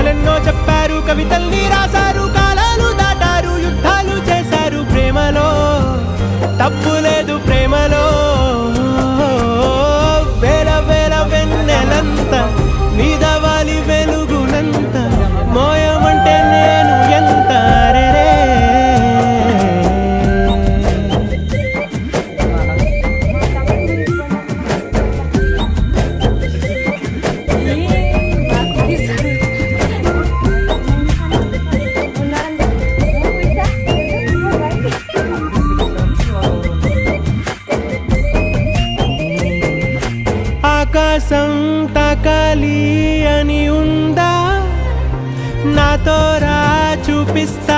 కథలెన్నో చెప్పారు, కవితల్ని రాశారు, కాలాలు దాటారు, యుద్ధాలు చేశారు. ప్రేమలో తప్పు లేదు, ప్రేమలో వేల వేల వెన్నెలంత నీదవాలి వెలుగునంత మోయమంటే నేను ఎంత రే. ఆకాశం తాకాలి అని ఉందా, నాతో రా చూపిస్తా.